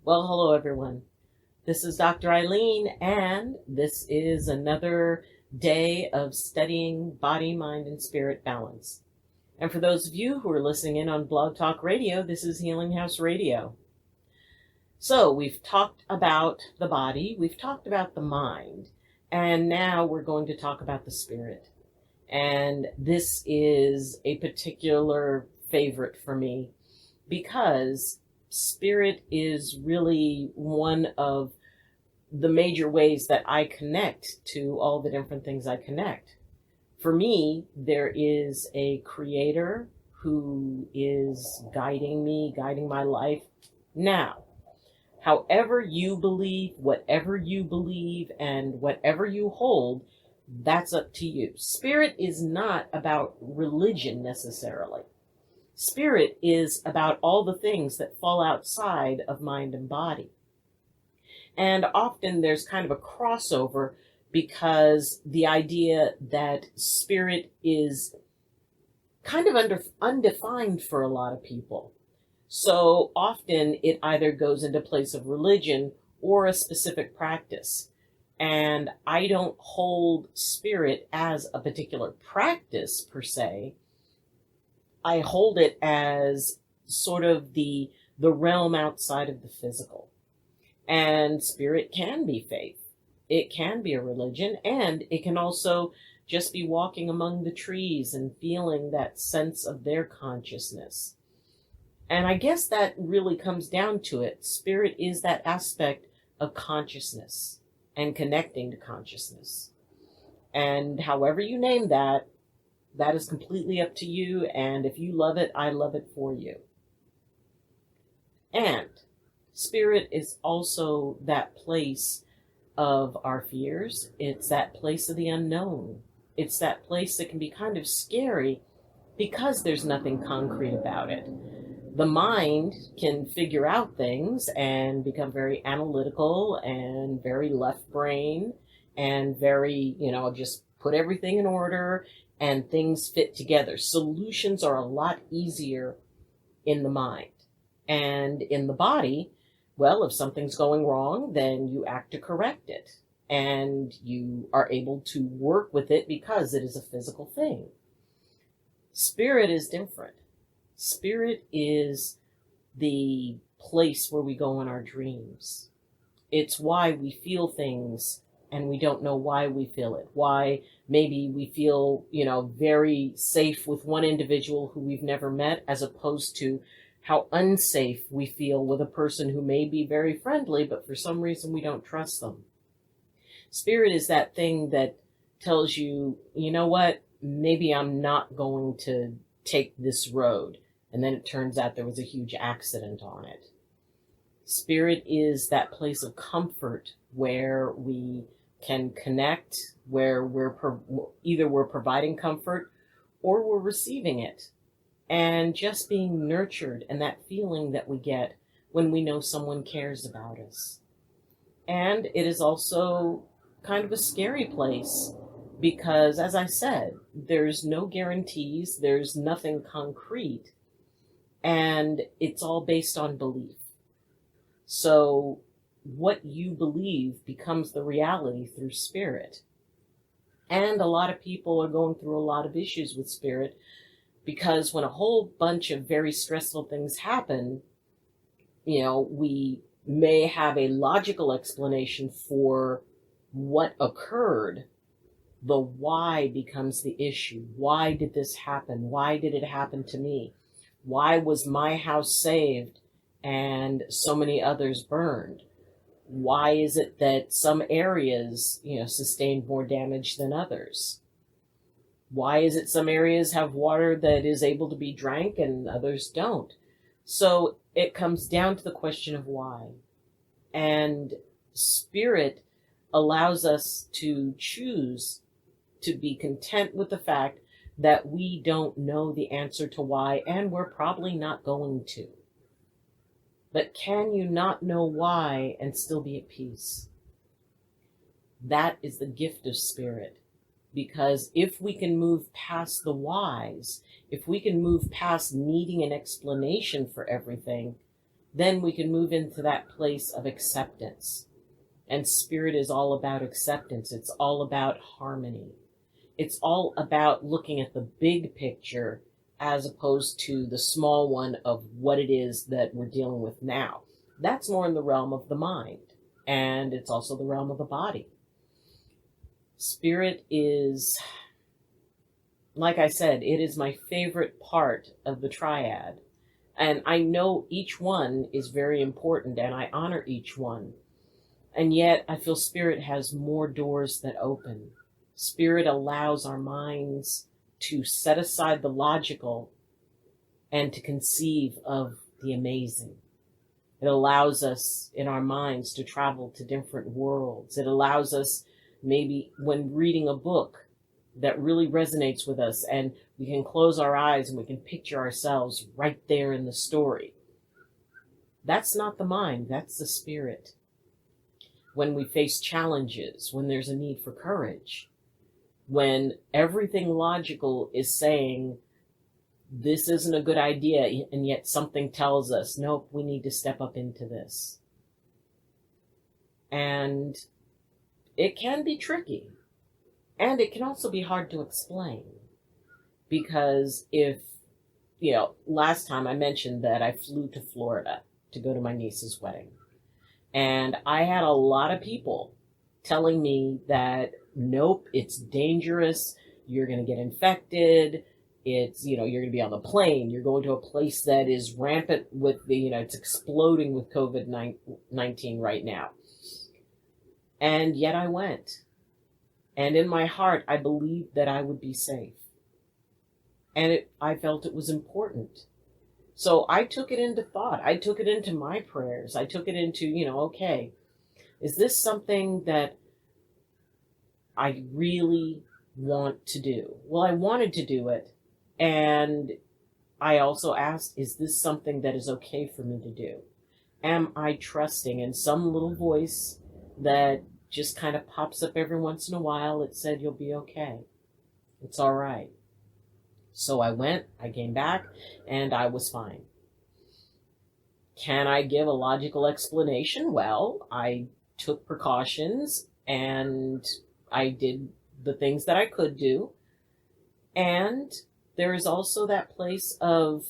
Well, hello everyone. This is Dr. Eileen, and this is another day of studying body, mind, and spirit balance. And for those of you who are listening in on Blog Talk Radio, this is Healing House Radio. So we've talked about the body, we've talked about the mind, and now we're going to talk about the spirit. And this is a particular favorite for me because spirit is really one of the major ways that I connect to all the different things I connect. For me, there is a creator who is guiding me, guiding my life. Now, however you believe, whatever you believe, and whatever you hold, that's up to you. Spirit is not about religion necessarily. Spirit is about all the things that fall outside of mind and body. And often there's kind of a crossover because the idea that spirit is kind of undefined for a lot of people. So often it either goes into place of religion or a specific practice. And I don't hold spirit as a particular practice per se. I hold it as sort of the realm outside of the physical. And spirit can be faith. It can be a religion, and it can also just be walking among the trees and feeling that sense of their consciousness. And I guess that really comes down to it. Spirit is that aspect of consciousness and connecting to consciousness. And however you name that, that is completely up to you, and if you love it, I love it for you. And spirit is also that place of our fears. It's that place of the unknown. It's that place that can be kind of scary because there's nothing concrete about it. The mind can figure out things and become very analytical and very left brain and very, just put everything in order and things fit together. Solutions are a lot easier in the mind. And in the body, well, if something's going wrong, then you act to correct it. And you are able to work with it because it is a physical thing. Spirit is different. Spirit is the place where we go in our dreams. It's why we feel things and we don't know why we feel it. Why maybe we feel, very safe with one individual who we've never met, as opposed to how unsafe we feel with a person who may be very friendly, but for some reason we don't trust them. Spirit is that thing that tells you, you know what, maybe I'm not going to take this road. And then it turns out there was a huge accident on it. Spirit is that place of comfort where we can connect, where either we're providing comfort or we're receiving it. And just being nurtured, and that feeling that we get when we know someone cares about us. And it is also kind of a scary place because, as I said, there's no guarantees, there's nothing concrete, and it's all based on belief. So what you believe becomes the reality through spirit. And a lot of people are going through a lot of issues with spirit because when a whole bunch of very stressful things happen, we may have a logical explanation for what occurred. The why becomes the issue. Why did this happen? Why did it happen to me? Why was my house saved and so many others burned? Why is it that some areas, sustained more damage than others? Why is it some areas have water that is able to be drank and others don't? So it comes down to the question of why. And spirit allows us to choose to be content with the fact that we don't know the answer to why, and we're probably not going to. But can you not know why and still be at peace? That is the gift of spirit. Because if we can move past the whys, if we can move past needing an explanation for everything, then we can move into that place of acceptance. And spirit is all about acceptance. It's all about harmony. It's all about looking at the big picture as opposed to the small one of what it is that we're dealing with now. That's more in the realm of the mind, and it's also the realm of the body. Spirit is, like I said, it is my favorite part of the triad. And I know each one is very important, and I honor each one. And yet I feel spirit has more doors that open. Spirit allows our minds to set aside the logical and to conceive of the amazing. It allows us in our minds to travel to different worlds. It allows us maybe when reading a book that really resonates with us, and we can close our eyes and we can picture ourselves right there in the story. That's not the mind, that's the spirit. When we face challenges, when there's a need for courage, when everything logical is saying, this isn't a good idea, and yet something tells us, nope, we need to step up into this. And it can be tricky. And it can also be hard to explain. Because last time I mentioned that I flew to Florida to go to my niece's wedding. And I had a lot of people telling me that, nope, it's dangerous, you're going to get infected, you're going to be on the plane, you're going to a place that is rampant with it's exploding with COVID-19 right now. And yet I went. And in my heart, I believed that I would be safe. And I felt it was important. So I took it into thought. I took it into my prayers. I took it into, okay, is this something that I really want to do? Well, I wanted to do it. And I also asked, is this something that is okay for me to do? Am I trusting? And some little voice that just kind of pops up every once in a while, it said, you'll be okay. It's all right. So I went, I came back, and I was fine. Can I give a logical explanation? Well, I took precautions, and I did the things that I could do. And there is also that place of,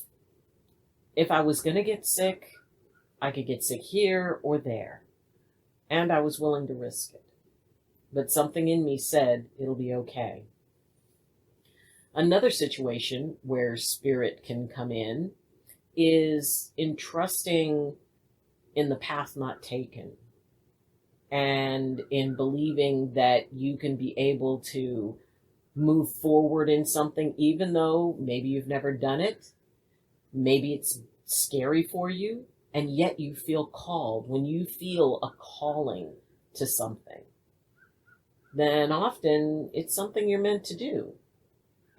if I was going to get sick, I could get sick here or there. And I was willing to risk it. But something in me said, it'll be okay. Another situation where spirit can come in is in trusting in the path not taken. And in believing that you can be able to move forward in something, even though maybe you've never done it. Maybe it's scary for you. And yet you feel called. When you feel a calling to something, then often it's something you're meant to do.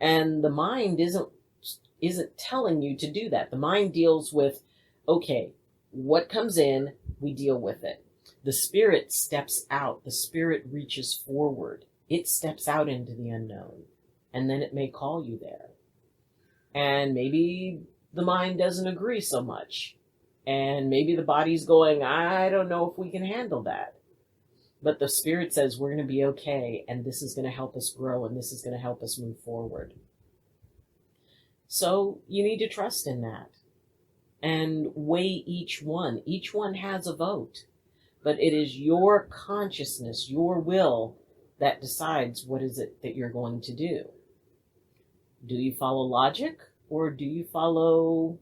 And the mind isn't telling you to do that. The mind deals with, okay, what comes in, we deal with it. The spirit steps out. The spirit reaches forward. It steps out into the unknown. And then it may call you there. And maybe the mind doesn't agree so much. And maybe the body's going, I don't know if we can handle that. But the spirit says we're going to be okay, and this is going to help us grow, and this is going to help us move forward. So you need to trust in that and weigh each one. Each one has a vote, but it is your consciousness, your will, that decides what is it that you're going to do. Do you follow logic, or do you follow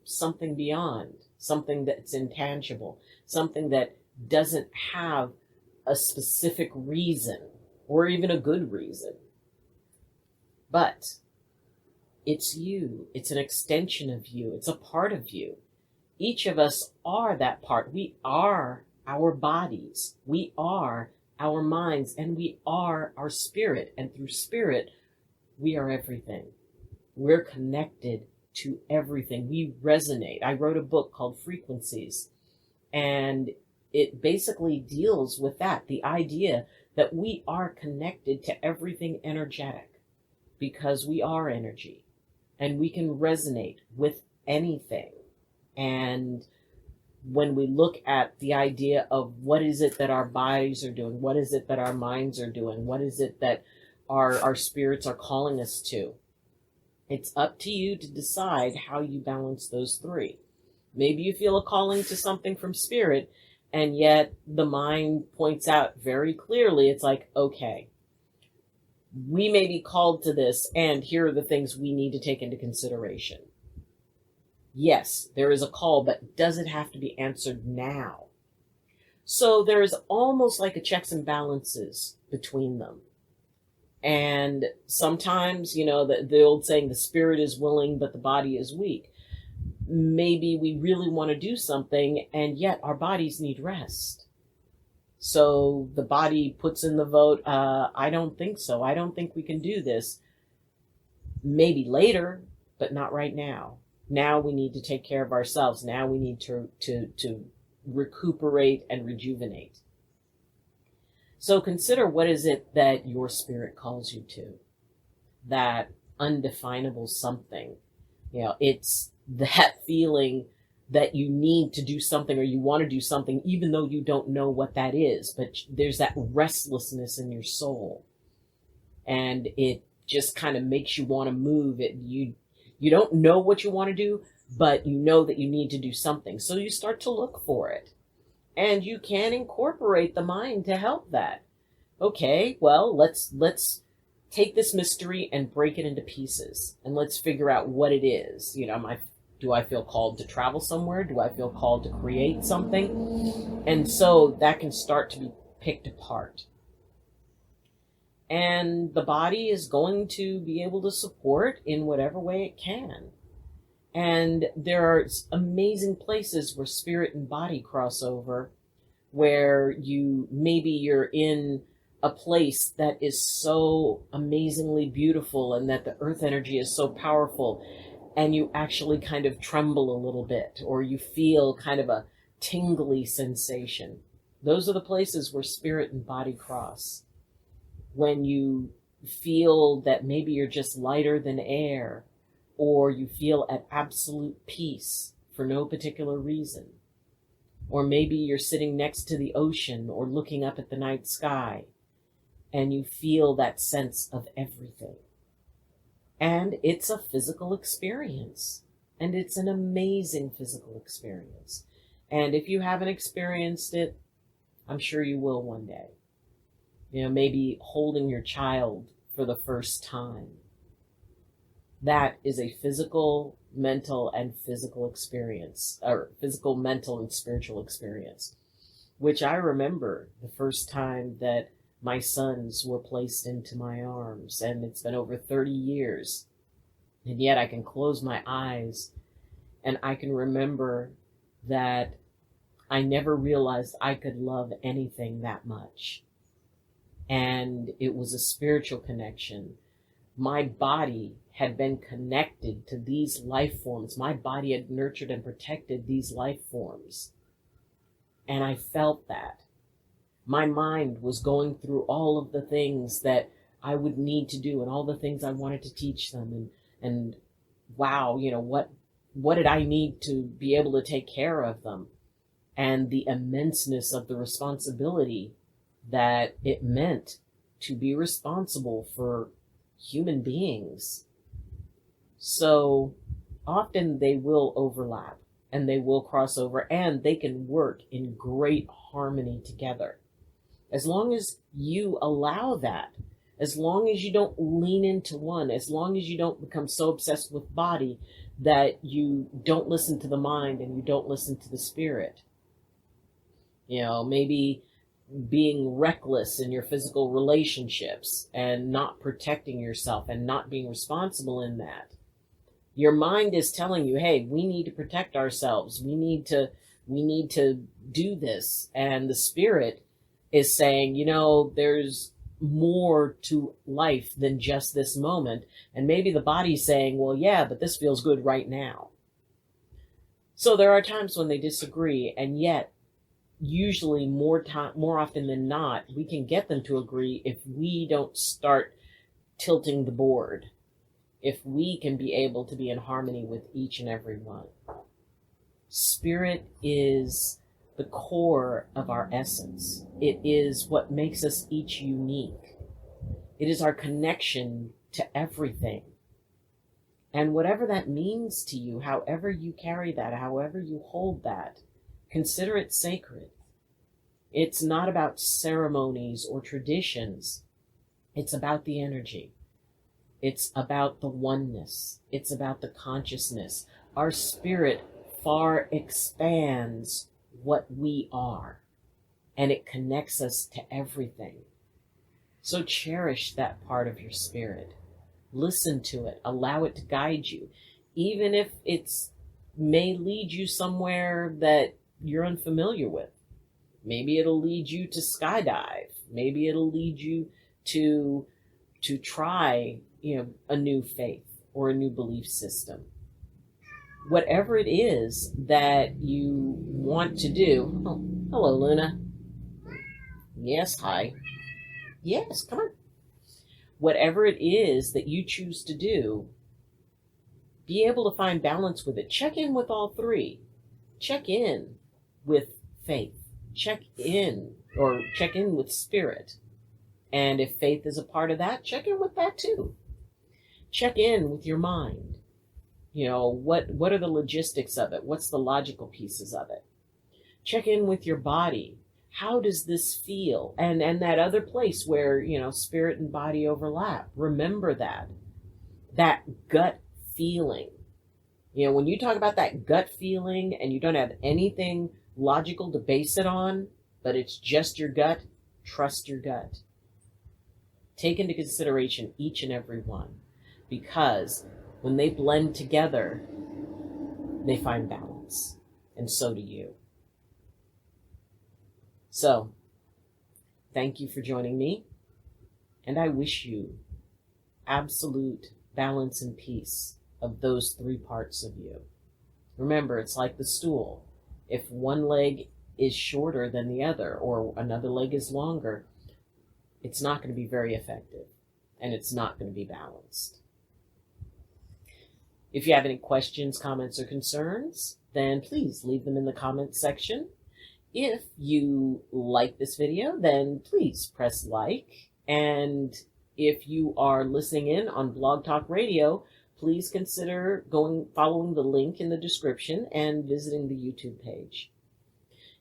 something beyond, something that's intangible, something that doesn't have a specific reason or even a good reason? But it's you. It's an extension of you. It's a part of you. Each of us are that part. We are our bodies. We are our minds, and we are our spirit. And through spirit, we are everything. We're connected to everything. We resonate. I wrote a book called Frequencies, and it basically deals with that, the idea that we are connected to everything energetic because we are energy and we can resonate with anything. And when we look at the idea of what is it that our bodies are doing, what is it that our minds are doing, what is it that our spirits are calling us to. It's up to you to decide how you balance those three. Maybe you feel a calling to something from spirit, and yet the mind points out very clearly, it's like, okay, we may be called to this, and here are the things we need to take into consideration. Yes, there is a call, but does it have to be answered now? So there is almost like a checks and balances between them. And sometimes, the old saying, the spirit is willing, but the body is weak. Maybe we really want to do something, and yet our bodies need rest. So the body puts in the vote, I don't think so. I don't think we can do this. Maybe later, but not right now. Now we need to take care of ourselves. Now we need to recuperate and rejuvenate. So consider, what is it that your spirit calls you to? That undefinable something. It's that feeling that you need to do something, or you want to do something, even though you don't know what that is. But there's that restlessness in your soul. And it just kind of makes you want to move. You don't know what you want to do, but you know that you need to do something. So you start to look for it. And you can incorporate the mind to help that. Okay, well, let's take this mystery and break it into pieces. And let's figure out what it is. Do I feel called to travel somewhere? Do I feel called to create something? And so that can start to be picked apart. And the body is going to be able to support in whatever way it can. And there are amazing places where spirit and body cross over, where you're in a place that is so amazingly beautiful, and that the earth energy is so powerful, and you actually kind of tremble a little bit, or you feel kind of a tingly sensation. Those are the places where spirit and body cross. When you feel that maybe you're just lighter than air, or you feel at absolute peace for no particular reason. Or maybe you're sitting next to the ocean or looking up at the night sky, and you feel that sense of everything. And it's a physical experience, and it's an amazing physical experience. And if you haven't experienced it, I'm sure you will one day. Maybe holding your child for the first time. That is a physical, mental, and physical experience, or physical, mental, and spiritual experience, which I remember the first time that my sons were placed into my arms, and it's been over 30 years, and yet I can close my eyes, and I can remember that I never realized I could love anything that much. And it was a spiritual connection. My body had been connected to these life forms. My body had nurtured and protected these life forms. And I felt that. My mind was going through all of the things that I would need to do, and all the things I wanted to teach them. And wow, what did I need to be able to take care of them? And the immenseness of the responsibility that it meant to be responsible for human beings. So often they will overlap, and they will cross over, and they can work in great harmony together. As long as you allow that, as long as you don't lean into one, as long as you don't become so obsessed with body that you don't listen to the mind and you don't listen to the spirit. Maybe being reckless in your physical relationships and not protecting yourself and not being responsible in that. Your mind is telling you, hey, we need to protect ourselves. We need to do this. And the spirit is saying, there's more to life than just this moment. And maybe the body's saying, well, yeah, but this feels good right now. So there are times when they disagree, and yet usually more often than not, we can get them to agree if we don't start tilting the board, if we can be able to be in harmony with each and every one. Spirit is the core of our essence. It is what makes us each unique. It is our connection to everything. And whatever that means to you, however you carry that, however you hold that, consider it sacred. It's not about ceremonies or traditions. It's about the energy. It's about the oneness. It's about the consciousness. Our spirit far expands what we are, and it connects us to everything. So cherish that part of your spirit. Listen to it. Allow it to guide you. Even if it's may lead you somewhere that you're unfamiliar with. Maybe it'll lead you to skydive. Maybe it'll lead you to try, a new faith or a new belief system. Whatever it is that you want to do. Oh, hello, Luna. Yes, hi. Yes, come on. Whatever it is that you choose to do, be able to find balance with it. Check in with all three. Check in with faith. Check in with spirit. And if faith is a part of that, check in with that too. Check in with your mind. What are the logistics of it? What's the logical pieces of it? Check in with your body. How does this feel? And that other place where, spirit and body overlap. Remember that gut feeling. When you talk about that gut feeling and you don't have anything logical to base it on, but it's just your gut, trust your gut. Take into consideration each and every one, because when they blend together, they find balance, and so do you. So, thank you for joining me, and I wish you absolute balance and peace of those three parts of you. Remember, it's like the stool. If one leg is shorter than the other, or another leg is longer, it's not going to be very effective, and it's not going to be balanced. If you have any questions, comments, or concerns, then please leave them in the comments section. If you like this video, then please press like. And if you are listening in on Blog Talk Radio, please consider following the link in the description and visiting the YouTube page.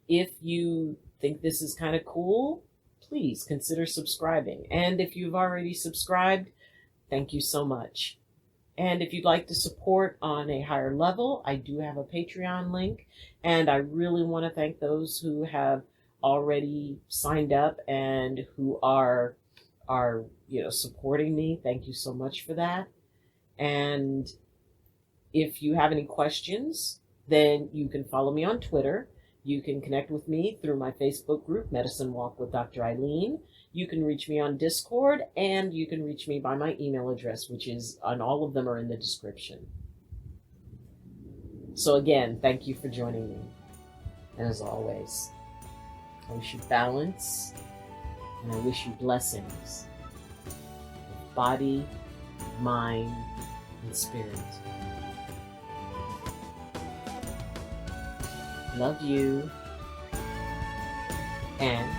If you think this is kind of cool, please consider subscribing. And if you've already subscribed, thank you so much. And if you'd like to support on a higher level, I do have a Patreon link. And I really want to thank those who have already signed up and who are supporting me. Thank you so much for that. And if you have any questions, then you can follow me on Twitter. You can connect with me through my Facebook group, Medicine Walk with Dr. Eileen. You can reach me on Discord, and you can reach me by my email address, which is on all of them are in the description. So again, thank you for joining me. And as always, I wish you balance, and I wish you blessings of body, mind, and spirit. Love you, and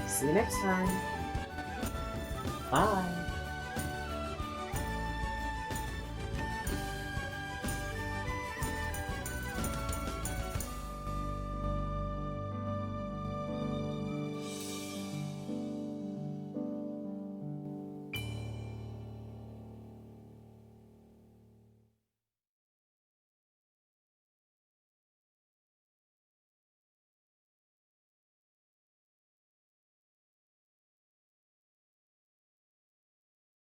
see you next time. Bye.